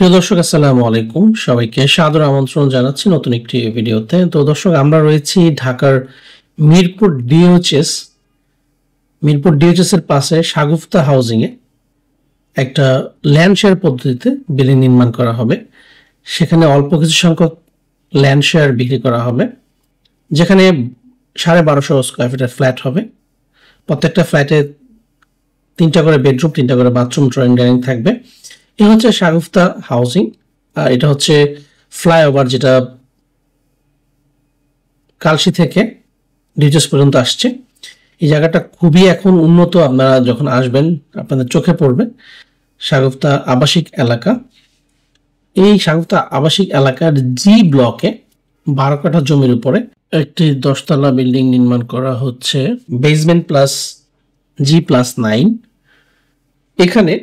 প্রিয় দর্শক আসসালামু আলাইকুম, সবাইকে সাদর আমন্ত্রণ জানাচ্ছি নতুন একটি ভিডিওতে। তো দর্শক, আমরা রয়েছি ঢাকার মিরপুর ডিওএইচএস এর পাশে শাগুফতা হাউজিং এ একটা ল্যান্ড শেয়ার পদ্ধতিতে বিল্ডিং নির্মাণ করা হবে। সেখানে অল্প কিছু সংখ্যক ল্যান্ড শেয়ার বিক্রি করা হবে, যেখানে 1250 স্কয়ার ফিটের ফ্ল্যাট হবে। প্রত্যেকটা ফ্ল্যাটে 3টা করে বেডরুম, 3টা করে বাথরুম, ড্রয়িং ডাইনিং থাকবে। এটা হচ্ছে শাগুফতা হাউজিং। আর এটা হচ্ছে ফ্লাইওভার, যেটা কালশি থেকে ডিওএইচএস পর্যন্ত আসছে। এই জায়গাটা খুবই এখন উন্নত। আপনারা যখন আসবেন আপনাদের চোখে পড়বে শাগুফতা আবাসিক এলাকা। এই শাগুফতা আবাসিক এলাকার জি ব্লকে 12 কাঠা জমির উপরে একটি 10তলা বিল্ডিং নির্মাণ করা হচ্ছে, বেসমেন্ট প্লাস G+9। এখানে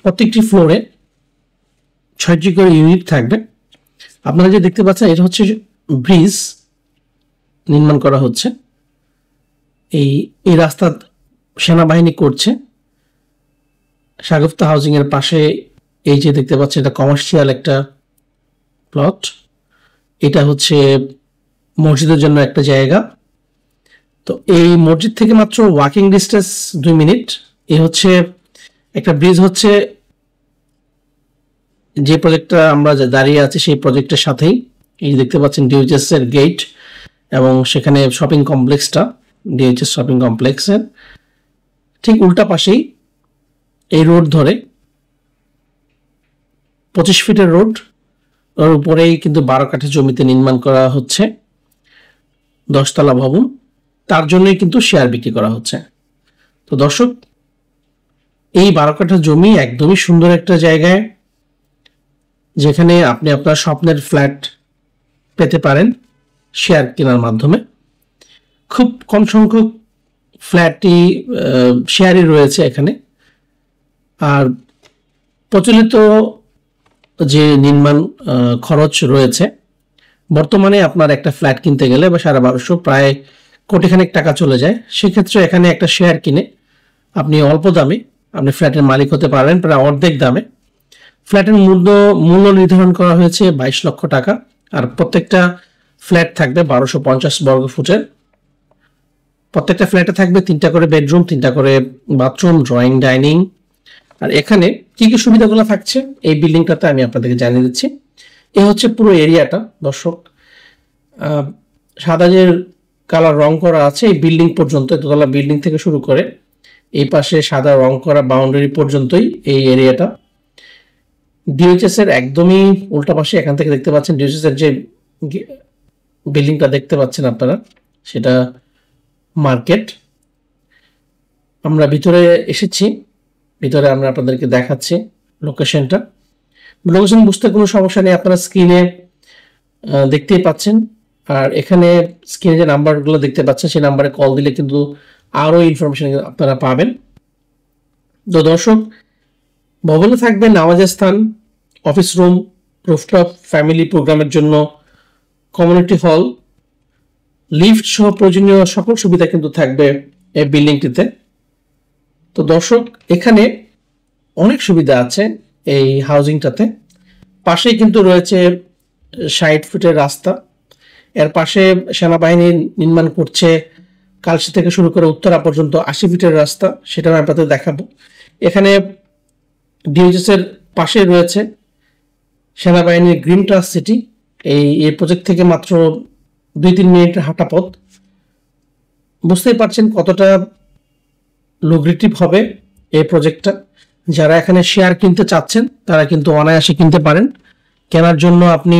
প্রত্যেকটি ফ্লোরে 6টি করে ইউনিট থাকবে। আপনারা যে দেখতে পাচ্ছেন, এটা হচ্ছে ব্রিজ নির্মাণ করা হচ্ছে। এই রাস্তা সেনাবাহিনী করছে। শাগুফতা হাউজিং এর পাশে এই যে দেখতে পাচ্ছেন, এটা কমার্শিয়াল একটা প্লট। এটা হচ্ছে মসজিদের জন্য একটা জায়গা। তো এই মসজিদ থেকে মাত্র ওয়াকিং ডিস্টেন্স 2 মিনিট। এই হচ্ছে একটা ব্রিজ, হচ্ছে যে প্রজেক্টটা আমরা দাঁড়িয়ে আছি সেই প্রজেক্টের সাথেই। এই দেখতে পাচ্ছেন ডিওএইচএস এর গেট, এবং সেখানে শপিং কমপ্লেক্সটা ডিওএইচএস শপিং কমপ্লেক্সের ঠিক উল্টা পাশেই এই রোড ধরে 25 ফিটের রোড, ওর উপরেই কিন্তু 12 কাঠা জমিতে নির্মাণ করা হচ্ছে 10তলা ভবন। তার জন্যই কিন্তু শেয়ার বিক্রি করা হচ্ছে। তো দর্শক, এই 12 কাঠা জমি একদমই সুন্দর একটা জায়গায়, যেখানে আপনি আপনার স্বপ্নের ফ্ল্যাট পেতে পারেন শেয়ার কেনার মাধ্যমে। খুব কম সংখ্যক ফ্ল্যাটই শেয়ারই রয়েছে এখানে। আর প্রচলিত যে নির্মাণ খরচ রয়েছে, বর্তমানে আপনার একটা ফ্ল্যাট কিনতে গেলে বা 1250 প্রায় কোটিখানেক টাকা চলে যায়। সেক্ষেত্রে এখানে একটা শেয়ার কিনে আপনি অল্প দামে আপনি ফ্ল্যাটের মালিক হতে পারেন, প্রায় অর্ধেক দামে। ফ্ল্যাটের মূল্য নির্ধারণ করা হয়েছে 22 লক্ষ টাকা। আর প্রত্যেকটা ফ্ল্যাট থাকবে 1250 বর্গ ফুটের। প্রত্যেকটা ফ্ল্যাটে থাকবে 3টা করে বেডরুম, 3টা করে বাথরুম, ড্রয়িং ডাইনিং। আর এখানে কি কি সুবিধাগুলো থাকছে এই বিল্ডিংটাতে আমি আপনাদেরকে জানিয়ে দিচ্ছি। এ হচ্ছে পুরো এরিয়াটা দর্শক, সাদা যে কালার রং করা আছে এই বিল্ডিং পর্যন্ত, দোতলা বিল্ডিং থেকে শুরু করে এই পাশে সাদা রং করা বাউন্ডারি পর্যন্তই এই এরিয়াটা। ডিওএইচএস এর একদমই উল্টা পাশে এখান থেকে দেখতে পাচ্ছেন ডিওএইচএস এর যে বিল্ডিংটা দেখতে পাচ্ছেন আপনারা, সেটা মার্কেট। আমরা ভিতরে এসেছি, ভিতরে আমরা আপনাদেরকে দেখাচ্ছি লোকেশন বুঝতে কোনো সমস্যা নেই, আপনারা স্ক্রিনে দেখতেই পাচ্ছেন। আর এখানে স্ক্রিনে যে নাম্বারগুলো দেখতে পাচ্ছেন সেই নাম্বারে কল দিলে কিন্তু আরও ইনফরমেশন আপনারা পাবেন। তো দর্শক, ভবনে থাকবে নামাজের স্থান, অফিস রুম, রুফটপ, ফ্যামিলি প্রোগ্রামের জন্য কমিউনিটি হল, লিফট সহ প্রয়োজনীয় সকল সুবিধা কিন্তু থাকবে এই বিল্ডিংটিতে। তো দর্শক, এখানে অনেক সুবিধা আছে এই হাউজিংটাতে। পাশেই কিন্তু রয়েছে 60 ফিটের রাস্তা। এর পাশে সেনাবাহিনী নির্মাণ করছে কালশি থেকে শুরু করে উত্তরা পর্যন্ত 80 ফিটের রাস্তা, সেটা আমি আপনাদের দেখাবো। এখানে ডিওএইচএস এর পাশে রয়েছে সেনাবাহিনীর গ্রিন ট্রাস্ট সিটি। এই প্রজেক্ট থেকে মাত্র 2-3 মিনিটের হাঁটা পথ। বুঝতেই পারছেন কতটা লুক্রেটিভ হবে এই প্রজেক্টটা। যারা এখানে শেয়ার কিনতে চাচ্ছেন তারা কিন্তু অনায়াসে কিনতে পারেন। কেনার জন্য আপনি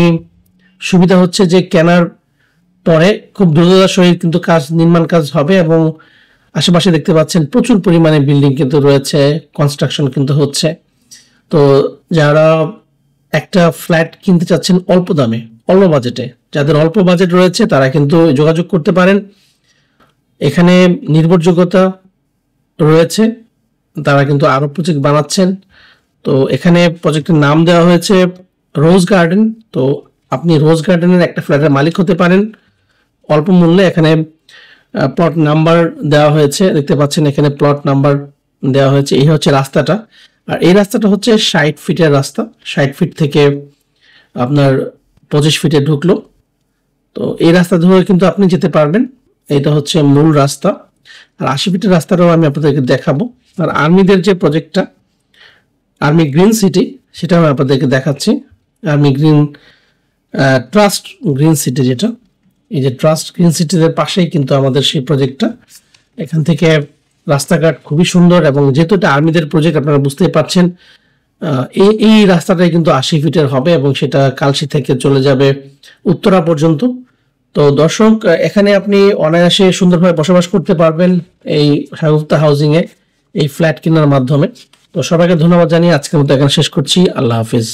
সুবিধা হচ্ছে যে কেনার পরে খুব দ্রুততার সহিত কিন্তু নির্মাণ কাজ হবে, এবং আশেপাশে দেখতে পাচ্ছেন প্রচুর পরিমাণে বিল্ডিং কিন্তু রয়েছে, কনস্ট্রাকশন কিন্তু হচ্ছে। তো যারা একটা ফ্ল্যাট কিনতে চাচ্ছেন অল্প দামে, অল্প বাজেটে, যাদের অল্প বাজেট রয়েছে তারা কিন্তু যোগাযোগ করতে পারেন। এখানে নির্ভরযোগ্যতা রয়েছে, তারা কিন্তু আরো প্রজেক্ট বানাচ্ছেন। তো এখানে প্রজেক্টের নাম দেওয়া হয়েছে রোজ গার্ডেন। তো আপনি রোজ গার্ডেনের একটা ফ্ল্যাটের মালিক হতে পারেন অল্প মূল্যে। এখানে প্লট নাম্বার দেওয়া হয়েছে, দেখতে পাচ্ছেন এখানে প্লট নাম্বার দেওয়া হয়েছে। এই হচ্ছে রাস্তাটা। আর এই রাস্তাটা হচ্ছে 60 ফিটের রাস্তা, 60 ফিট থেকে আপনার 25 ফিটে ঢুকলো। তো এই রাস্তা ধরে কিন্তু আপনি যেতে পারবেন, এটা হচ্ছে মূল রাস্তা। আর 80 ফিটের রাস্তাটাও আমি আপনাদেরকে দেখাবো। আর আর্মিদের যে প্রজেক্টটা আর্মি গ্রিন সিটি, সেটা আমি আপনাদেরকে দেখাচ্ছি। Army green trust green city, যেটা এই যে ট্রাস্ট গ্রিন সিটির পাশেই কিন্তু আমাদের সেই প্রজেক্টটা। এখান থেকে রাস্তাঘাট খুবই সুন্দর, এবং যেহেতু এটা আর্মিদের প্রজেক্ট আপনারা বুঝতেই পারছেন, এই রাস্তাটাই কিন্তু 80 ফিটের হবে এবং সেটা কালশি থেকে চলে যাবে উত্তরা পর্যন্ত। তো দর্শক, এখানে আপনি অনায়াসে সুন্দরভাবে বসবাস করতে পারবেন এই শাগুফতা হাউজিং এ, এই ফ্ল্যাট কেনার মাধ্যমে। তো সবাইকে ধন্যবাদ জানিয়ে আজকের মতো এখানে শেষ করছি। আল্লাহ হাফিজ।